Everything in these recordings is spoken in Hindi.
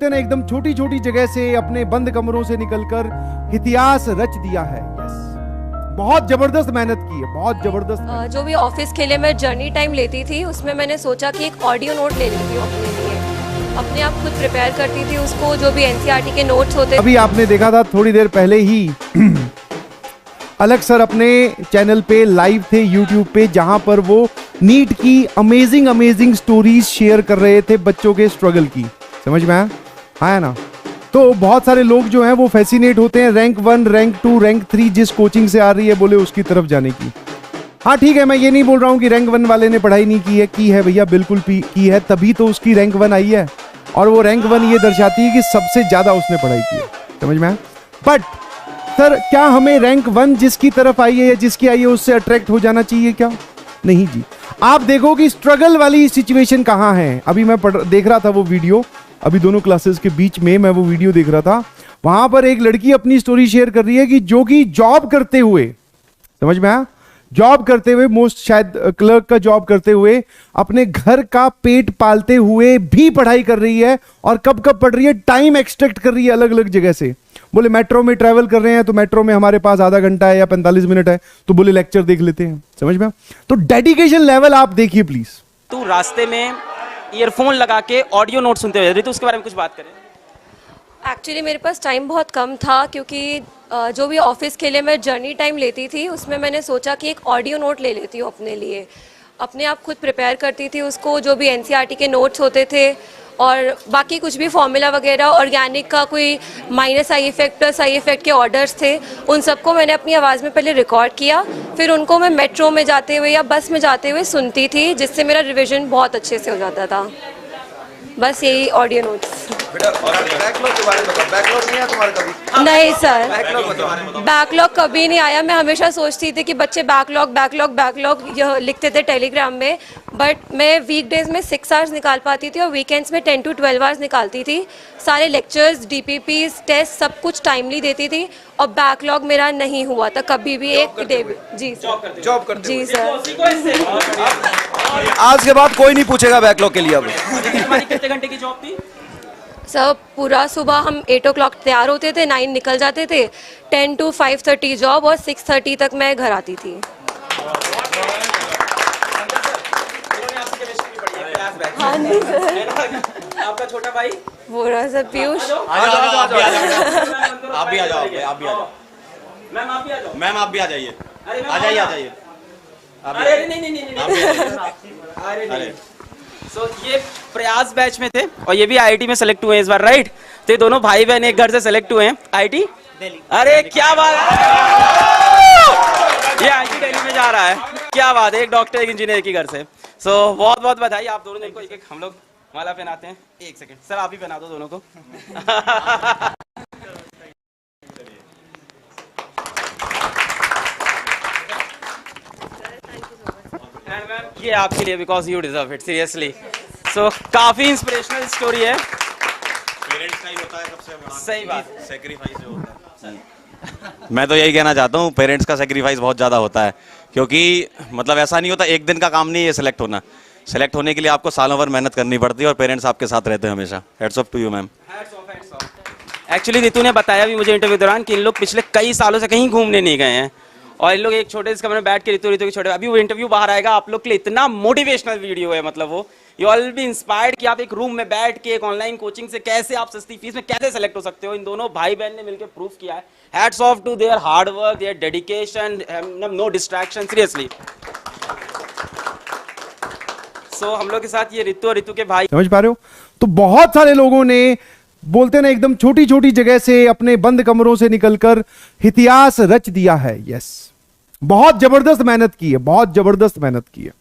ने एकदम छोटी छोटी जगह से अपने बंद कमरों से निकलकर इतिहास रच दिया है। बहुत जबरदस्त मेहनत की है, बहुत जबरदस्त। जो भी ऑफिस के लिए मैं जर्नी टाइम लेती थी उसमें मैंने सोचा कि एक ऑडियो नोट ले लेती हूँ अपने लिए। अपने आप खुद प्रिपेयर करती थी उसको, जो भी एनसीईआरटी के नोट्स होते। अभी आपने देखा था थोड़ी देर पहले ही अलग सर अपने चैनल पे लाइव थे यूट्यूब पे, जहां पर वो नीट की अमेजिंग स्टोरीज शेयर कर रहे थे, बच्चों के स्ट्रगल की। समझ में आया? हाँ ना? तो बहुत सारे लोग जो हैं वो फैसिनेट होते हैं रैंक 1, रैंक 2, रैंक 3 जिस कोचिंग से आ रही है बोले उसकी तरफ जाने की। हाँ ठीक है, मैं ये नहीं बोल रहा हूँ कि रैंक 1 वाले ने पढ़ाई नहीं की है भैया, बिल्कुल की है, तभी तो उसकी रैंक 1 आई है। और वो रैंक 1 ये दर्शाती है कि सबसे ज्यादा उसने पढ़ाई की है। समझ में आया? बट सर क्या हमें रैंक 1 जिसकी तरफ आई है या जिसकी आई है उससे अट्रैक्ट हो जाना चाहिए क्या? नहीं जी। आप देखो कि स्ट्रगल वाली सिचुएशन कहाँ है। अभी मैं देख रहा था वो वीडियो, अभी दोनों क्लासेस के बीच में मैं वो वीडियो देख रहा था। वहां पर एक लड़की अपनी स्टोरी शेयर कर रही है कि जो कि जॉब करते हुए, समझ में आया, जॉब करते हुए, मोस्ट शायद क्लर्क का जॉब करते हुए, अपने घर का पेट पालते हुए भी पढ़ाई कर रही है। और कब कब पढ़ रही है, टाइम एक्सट्रैक्ट कर रही है अलग अलग जगह से। बोले मेट्रो में ट्रैवल कर रहे हैं तो मेट्रो में हमारे पास आधा घंटा है या 45 मिनट है, तो बोले लेक्चर देख लेते हैं। समझ में? तो डेडिकेशन लेवल आप देखिए प्लीज। तू रास्ते में ईयरफोन लगा के ऑडियो नोट सुनते हुए रितु, उसके बारे में कुछ बात करें। एक्चुअली मेरे पास टाइम बहुत कम था, क्योंकि जो भी ऑफिस के लिए मैं जर्नी टाइम लेती थी उसमें मैंने सोचा कि एक ऑडियो नोट ले लेती हूँ अपने लिए। अपने आप खुद प्रिपेयर करती थी उसको, जो भी एनसीईआरटी के नोट्स होते थे और बाकी कुछ भी फॉर्मूला वगैरह, ऑर्गेनिक का कोई minus side effect plus side effect के ऑर्डर्स थे, उन सबको मैंने अपनी आवाज़ में पहले रिकॉर्ड किया। फिर उनको मैं मेट्रो में जाते हुए या बस में जाते हुए सुनती थी, जिससे मेरा रिवीजन बहुत अच्छे से हो जाता था। बस यही ऑडियो नोट्स। बेटा और बैकलॉग के बारे में बताओ, बैकलॉग नहीं है तुम्हारा कभी? नहीं सर, बैकलॉग बैकलॉग कभी नहीं आया। मैं हमेशा सोचती थी कि बच्चे बैकलॉग यह लिखते थे टेलीग्राम में, बट मैं वीकडेज में 6 आवर्स निकाल पाती थी और वीकेंड्स में 10 to 12 आवर्स निकालती थी। सारे लेक्चर्स, डीपीपीज, टेस्ट सब कुछ टाइमली देती थी और बैकलॉग मेरा नहीं हुआ था कभी भी एक डे। जी सर, जॉब करते जी सर। आज के बाद कोई नहीं पूछेगा बैकलॉग के लिए। अब कितने घंटे की जॉब थी? सब पूरा सुबह हम 8 o'clock तैयार होते थे, 9 निकल जाते थे, 10 to 5:30 जॉब और 6:30 तक मैं घर आती थी। हाँ जी सर। आपका छोटा भाई वो रहा सर पीयूष। आप भी आ जाओ। मैम आप भी आ जाओ। मैम आप भी आ जाइए। आ जाइए। अरे नहीं। अरे सो ये प्रयास बैच में थे और ये भी आईआईटी में सेलेक्ट हुए हैं इस बार, राइट? तो ये दोनों भाई बहन एक घर से सेलेक्ट हुए हैं, आईआईटी दिल्ली। अरे क्या बात है, ये आईआईटी दिल्ली में जा रहा है, क्या बात है, एक डॉक्टर एक इंजीनियर की घर से। सो बहुत बहुत बधाई आप दोनों को। एक हम लोग माला पहनाते हैं। एक सेकंड सर, आप ही पहना दो दोनों को। ये आपके लिए, because you deserve it, seriously. So काफी इंस्पिरेशनल स्टोरी है। पेरेंट्स का ही होता है सबसे बड़ा, सही बात, सैक्रिफाइस जो होता है। मैं तो यही कहना चाहता हूँ, पेरेंट्स का सैक्रिफाइस बहुत ज़्यादा होता है, क्योंकि मतलब ऐसा नहीं होता, एक दिन का काम नहीं है सेलेक्ट होना। सेलेक्ट होने के लिए आपको सालों भर मेहनत करनी पड़ती है और पेरेंट्स आपके साथ रहते हैं हमेशा। Heads off to you ma'am. Actually Ritu ने बताया भी मुझे इंटरव्यू दौरान कि इन लोग पिछले कई सालों से कहीं घूमने नहीं गए हैं और इन लोग एक छोटे से कमरे में बैठ के रितु के छोटे, अभी वो इंटरव्यू बाहर आएगा, आप लोग के लिए इतना मोटिवेशनल वीडियो है, मतलब वो यू ऑल बी इंस्पायर्ड कि आप एक रूम में बैठ के एक ऑनलाइन कोचिंग से कैसे आप सस्ती फीस में कैसे सेलेक्ट हो सकते हो। इन दोनों भाई बहन ने मिलकर प्रूफ किया है। Hats off to their hard work, their dedication, no distraction, seriously. So हम लोग के साथ ये रितु और रितु के भाई। समझ पा रहे हो? तो बहुत सारे लोगों ने बोलते ना एकदम छोटी छोटी जगह से अपने बंद कमरों से निकलकर इतिहास रच दिया है। यस, बहुत जबरदस्त मेहनत की है, बहुत जबरदस्त मेहनत की है,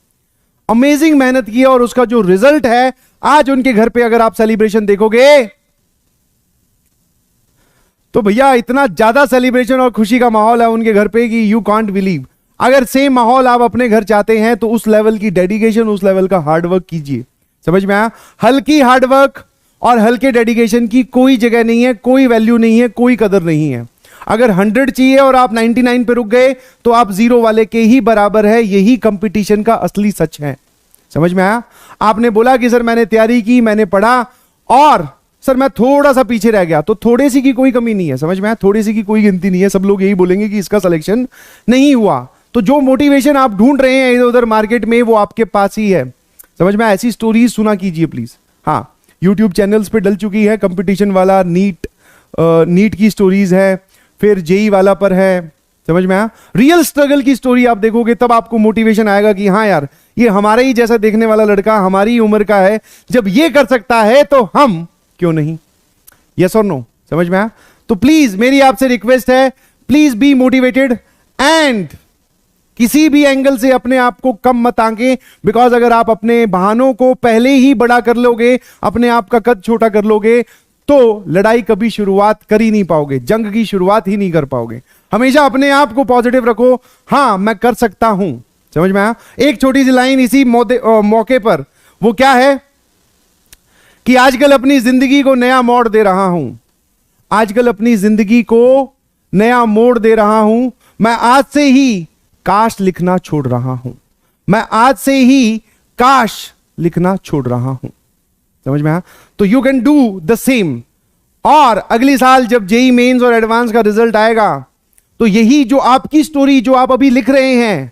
अमेजिंग मेहनत की है। और उसका जो रिजल्ट है आज उनके घर पे अगर आप सेलिब्रेशन देखोगे तो भैया इतना ज्यादा सेलिब्रेशन और खुशी का माहौल है उनके घर पे कि यू कांट बिलीव। अगर सेम माहौल आप अपने घर चाहते हैं तो उस लेवल की डेडिकेशन, उस लेवल का हार्डवर्क कीजिए। समझ में आया? हल्की हार्डवर्क और हल्के डेडिकेशन की कोई जगह नहीं है, कोई वैल्यू नहीं है, कोई कदर नहीं है। अगर 100 चाहिए और आप 99 पे रुक गए तो आप 0 वाले के ही बराबर है। यही कंपटीशन का असली सच है। समझ में आया? आपने बोला कि सर मैंने तैयारी की, मैंने पढ़ा और सर मैं थोड़ा सा पीछे रह गया, तो थोड़े सी की कोई कमी नहीं है, समझ में आया, थोड़ी सी की कोई गिनती नहीं है, सब लोग यही बोलेंगे कि इसका सिलेक्शन नहीं हुआ। तो जो मोटिवेशन आप ढूंढ रहे हैं इधर उधर मार्केट में, वो आपके पास ही है, समझ में आया। ऐसी स्टोरीज सुना कीजिए प्लीज। हाँ, यूट्यूब चैनल्स पे डल चुकी है, कंपटीशन वाला नीट की स्टोरीज है, फिर जेई वाला पर है, समझ में आया। रियल स्ट्रगल की स्टोरी आप देखोगे तब आपको मोटिवेशन आएगा कि हाँ यार, ये हमारे ही जैसा देखने वाला लड़का हमारी ही उम्र का है, जब ये कर सकता है तो हम क्यों नहीं। यस और नो, समझ में आया। तो प्लीज मेरी आपसे रिक्वेस्ट है, प्लीज बी मोटिवेटेड एंड किसी भी एंगल से अपने आप को कम मत आंके, बिकॉज अगर आप अपने बहानों को पहले ही बड़ा कर लोगे, अपने आप का कद छोटा कर लोगे, तो लड़ाई कभी शुरुआत कर ही नहीं पाओगे, जंग की शुरुआत ही नहीं कर पाओगे। हमेशा अपने आप को पॉजिटिव रखो, हाँ मैं कर सकता हूं, समझ में आया। एक छोटी सी लाइन इसी मौके पर, वो क्या है कि आजकल अपनी जिंदगी को नया मोड़ दे रहा हूं, आजकल अपनी जिंदगी को नया मोड़ दे रहा हूं, मैं आज से ही काश लिखना छोड़ रहा हूं, मैं आज से ही काश लिखना छोड़ रहा हूं, समझ में आया। तो you can do the same. और अगले साल जब जेई मेंस और एडवांस का रिजल्ट आएगा, तो यही जो आपकी स्टोरी जो आप अभी लिख रहे हैं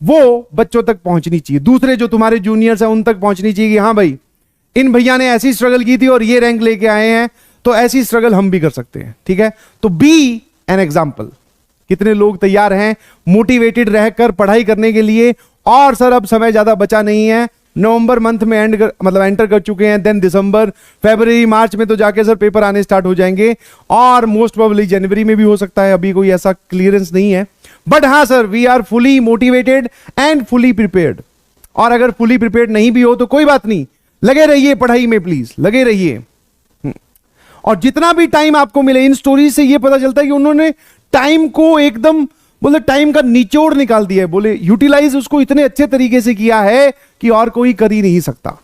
वो बच्चों तक पहुंचनी चाहिए, दूसरे जो तुम्हारे जूनियर्स हैं उन तक पहुंचनी चाहिए कि हाँ भाई, इन भैया ने ऐसी स्ट्रगल की थी और ये रैंक लेके आए हैं, तो ऐसी स्ट्रगल हम भी कर सकते हैं, ठीक है। तो बी एन एग्जाम्पल। कितने लोग तैयार हैं मोटिवेटेड रहकर पढ़ाई करने के लिए। और सर अब समय ज्यादा बचा नहीं है, नवंबर मंथ में एंटर कर चुके हैं, देन दिसंबर, फरवरी, मार्च में तो जाके सर पेपर आने स्टार्ट हो जाएंगे, और मोस्ट प्रोबेबली जनवरी में भी हो सकता है, अभी कोई ऐसा क्लियरेंस नहीं है। बट हाँ sir, we are fully motivated and fully prepared. और अगर फुली प्रिपेयर्ड नहीं भी हो तो कोई बात नहीं, लगे रहिए पढ़ाई में, प्लीज लगे रहिए। और जितना भी टाइम आपको मिले, इन स्टोरीज से ये पता चलता है कि उन्होंने टाइम को एकदम बोले टाइम का निचोड़ निकाल दिया है, बोले यूटिलाइज उसको इतने अच्छे तरीके से किया है कि और कोई कर ही नहीं सकता।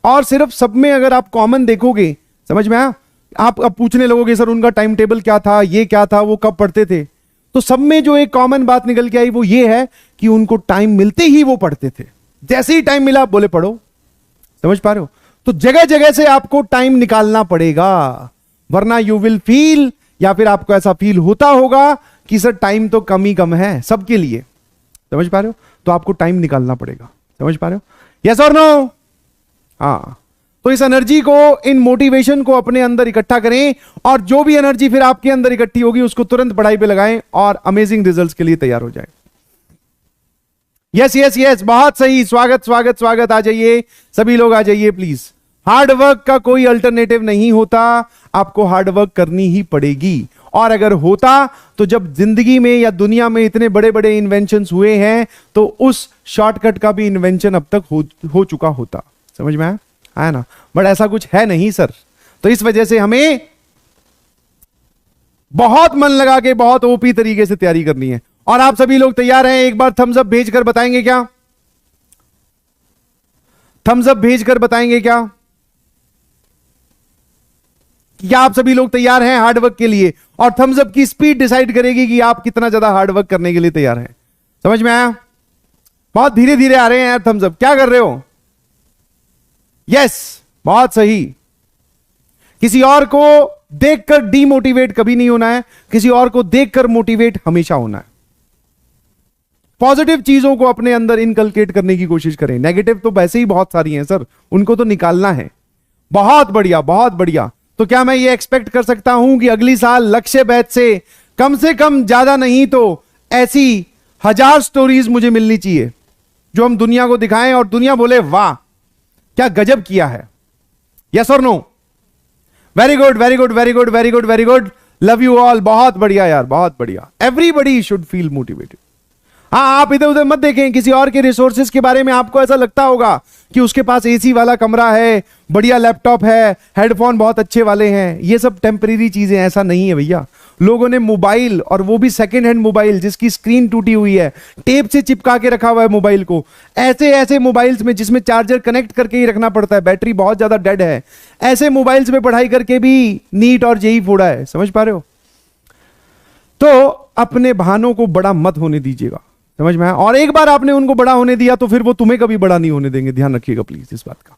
और सिर्फ सब में अगर आप कॉमन देखोगे, समझ में आया, आप अब पूछने लगोगे सर उनका टाइम टेबल क्या था, ये क्या था, वो कब पढ़ते थे, तो सब में जो एक कॉमन बात निकल के आई वो ये है कि उनको टाइम मिलते ही वो पढ़ते थे, जैसे ही टाइम मिला बोले पढ़ो, समझ पा रहे हो। तो जगह जगह से आपको टाइम निकालना पड़ेगा, वरना यू विल फील, या फिर आपको ऐसा फील होता होगा कि सर टाइम तो कम ही कम है सबके लिए, समझ पा रहे हो। तो आपको टाइम निकालना पड़ेगा, समझ पा रहे हो, यस और नो। हाँ, तो इस एनर्जी को, इन मोटिवेशन को अपने अंदर इकट्ठा करें, और जो भी एनर्जी फिर आपके अंदर इकट्ठी होगी उसको तुरंत पढ़ाई पे लगाएं और अमेजिंग रिजल्ट्स के लिए तैयार हो जाएं। यस यस यस, बहुत सही, स्वागत स्वागत स्वागत, आ जाइए सभी लोग, आ जाइए प्लीज। हार्ड वर्क का कोई अल्टरनेटिव नहीं होता, आपको हार्ड वर्क करनी ही पड़ेगी। और अगर होता तो जब जिंदगी में या दुनिया में इतने बड़े बड़े इन्वेंशंस हुए हैं तो उस शॉर्टकट का भी इन्वेंशन अब तक हो चुका होता, समझ में आया ना। बट ऐसा कुछ है नहीं सर, तो इस वजह से हमें बहुत मन लगा के बहुत ओपी तरीके से तैयारी करनी है। और आप सभी लोग तैयार हैं? एक बार थम्स अप भेजकर बताएंगे क्या? थम्स अप भेजकर बताएंगे क्या आप सभी लोग तैयार हैं हार्डवर्क के लिए? और थम्स अप की स्पीड डिसाइड करेगी कि आप कितना ज्यादा हार्डवर्क करने के लिए तैयार हैं। समझ में आया? बहुत धीरे धीरे आ रहे हैं यार थम्स अप। क्या कर रहे हो? यस, बहुत सही। किसी और को देखकर डीमोटिवेट कभी नहीं होना है, किसी और को देखकर मोटिवेट हमेशा होना है। पॉजिटिव चीजों को अपने अंदर इनकलकेट करने की कोशिश करें। नेगेटिव तो वैसे ही बहुत सारी हैं सर, उनको तो निकालना है। बहुत बढ़िया, बहुत बढ़िया। तो क्या मैं ये एक्सपेक्ट कर सकता हूं कि अगली साल लक्ष्य बैच से कम ज्यादा नहीं तो ऐसी 1000 स्टोरीज मुझे मिलनी चाहिए जो हम दुनिया को दिखाएं और दुनिया बोले वाह क्या गजब किया है। यस और no? Very good, very good, very good, very good, very good. Love you all. बहुत बढ़िया यार, बहुत बढ़िया। Everybody should feel motivated. हाँ, आप इधर उधर मत देखें। किसी और के रिसोर्सेज के बारे में आपको ऐसा लगता होगा कि उसके पास एसी वाला कमरा है, बढ़िया लैपटॉप है, हेडफोन बहुत अच्छे वाले हैं। ये सब टेम्परेरी चीजें, ऐसा नहीं है भैया। लोगों ने मोबाइल, और वो भी सेकेंड हैंड मोबाइल जिसकी स्क्रीन टूटी हुई है, टेप से चिपका के रखा हुआ है मोबाइल को। ऐसे ऐसे मोबाइल्स में जिसमें चार्जर कनेक्ट करके ही रखना पड़ता है, बैटरी बहुत ज्यादा डेड है, ऐसे मोबाइल्स में पढ़ाई करके भी नीट और जेई फोड़ा है। समझ पा रहे हो? तो अपने बहानों को बड़ा मत होने दीजिएगा। समझ में आया? और एक बार आपने उनको बड़ा होने दिया तो फिर वो तुम्हें कभी बड़ा नहीं होने देंगे। ध्यान रखिएगा प्लीज इस बात का।